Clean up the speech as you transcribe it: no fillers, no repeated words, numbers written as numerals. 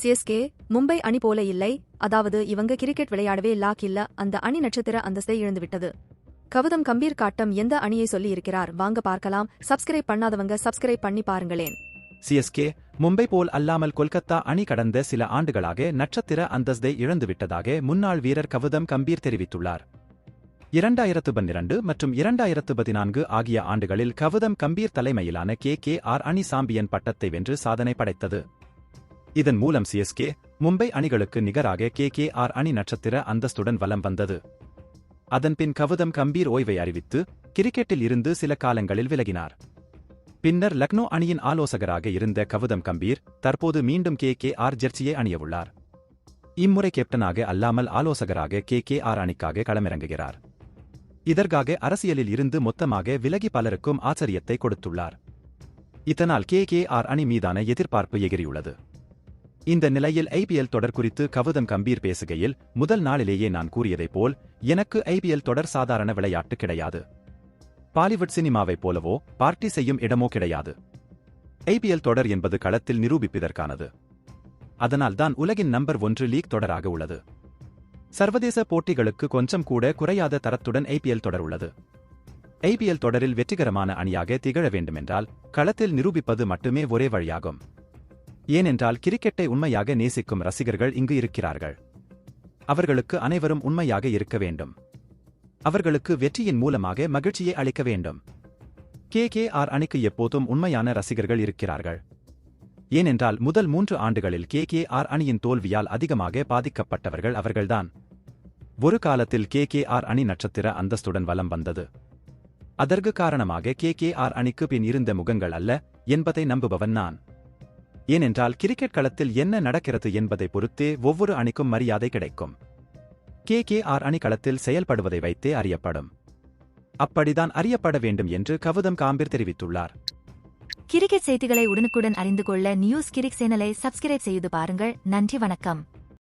CSK Mumbai அணி போல இல்லை, அதாவது இவங்க கிரிக்கெட் விளையாடவே லாக் இல்ல, அந்த அணி நட்சத்திர அந்தஸ்தை இழந்துவிட்டது. கவுதம் கம்பீர் காட்டம் எந்த அணியை சொல்லி இருக்கிறார் வாங்க பார்க்கலாம். சப்ஸ்கிரைப் பண்ணாதவங்க சப்ஸ்கிரைப் பண்ணி பாருங்களேன். சிஎஸ்கே மும்பை போல் அல்லாமல் கொல்கத்தா அணி கடந்த சில ஆண்டுகளாக நட்சத்திர அந்தஸ்தை இழந்துவிட்டதாக முன்னாள் வீரர் கவுதம் கம்பீர் தெரிவித்துள்ளார். 2012 மற்றும் 2014 ஆகிய ஆண்டுகளில் கவுதம் கம்பீர் தலைமையிலான KKR அணி சாம்பியன் பட்டத்தை வென்று சாதனை படைத்தது. இதன் மூலம் சிஎஸ்கே மும்பை அணிகளுக்கு நிகராக KKR அணி நட்சத்திர அந்தஸ்துடன் வலம் வந்தது. அதன்பின் கவுதம் கம்பீர் ஓய்வை அறிவித்து கிரிக்கெட்டில் இருந்து சில காலங்களில் விலகினார். பின்னர் லக்னோ அணியின் ஆலோசகராக இருந்த கவுதம் கம்பீர் தற்போது மீண்டும் KKR ஜெர்சியை அணியவுள்ளார். இம்முறை கேப்டனாக அல்லாமல் ஆலோசகராக KKR அணிக்காக களமிறங்குகிறார். இதற்காக அரசியலில் இருந்து மொத்தமாக விலகி பலருக்கும் ஆச்சரியத்தை கொடுத்துள்ளார். இதனால் KKR அணி மீதான எதிர்பார்ப்பு எகிரியுள்ளது. இந்த நிலையில் IPL தொடர் குறித்து கவுதம் கம்பீர் பேசுகையில், முதல் நாளிலேயே நான் கூறியதைப் போல் எனக்கு IPL தொடர் சாதாரண விளையாட்டு கிடையாது. பாலிவுட் சினிமாவைப் போலவோ பார்ட்டி செய்யும் இடமோ கிடையாது. IPL தொடர் என்பது களத்தில் நிரூபிப்பதற்கானது. அதனால் தான் உலகின் நம்பர் 1 லீக் தொடராக உள்ளது. சர்வதேச போட்டிகளுக்கு கொஞ்சம் கூட குறையாத தரத்துடன் IPL தொடர் உள்ளது. IPL தொடரில் வெற்றிகரமான அணியாக திகழ வேண்டுமென்றால் களத்தில் நிரூபிப்பது மட்டுமே ஒரே வழியாகும். ஏனென்றால் கிரிக்கெட்டை உண்மையாக நேசிக்கும் ரசிகர்கள் இங்கு இருக்கிறார்கள். அவர்களுக்கு அனைவரும் உண்மையாக இருக்க வேண்டும். அவர்களுக்கு வெற்றியின் மூலமாக மகிழ்ச்சியை அளிக்க வேண்டும். KKR அணிக்கு எப்போதும் உண்மையான ரசிகர்கள் இருக்கிறார்கள். ஏனென்றால் முதல் 3 ஆண்டுகளில் KKR அணியின் தோல்வியால் அதிகமாக பாதிக்கப்பட்டவர்கள் அவர்கள்தான். ஒரு காலத்தில் KKR அணி நட்சத்திர அந்தஸ்துடன் வலம் வந்தது. அதற்கு காரணமாக KKR அணிக்கு பின் இருந்த முகங்கள் அல்ல என்பதை நம்புபவன் நான். ஏனென்றால் கிரிக்கெட் களத்தில் என்ன நடக்கிறது என்பதை பொறுத்தே ஒவ்வொரு அணிக்கும் மரியாதை கிடைக்கும். KKR அணி களத்தில் செயல்படுவதை வைத்தே அறியப்படும். அப்படிதான் அறியப்பட வேண்டும் என்று கவுதம் கம்பீர் தெரிவித்துள்ளார். கிரிக்கெட் செய்திகளை உடனுக்குடன் அறிந்து கொள்ள நியூஸ் கிரிக் சேனலை சப்ஸ்கிரைப் செய்து பாருங்கள். நன்றி, வணக்கம்.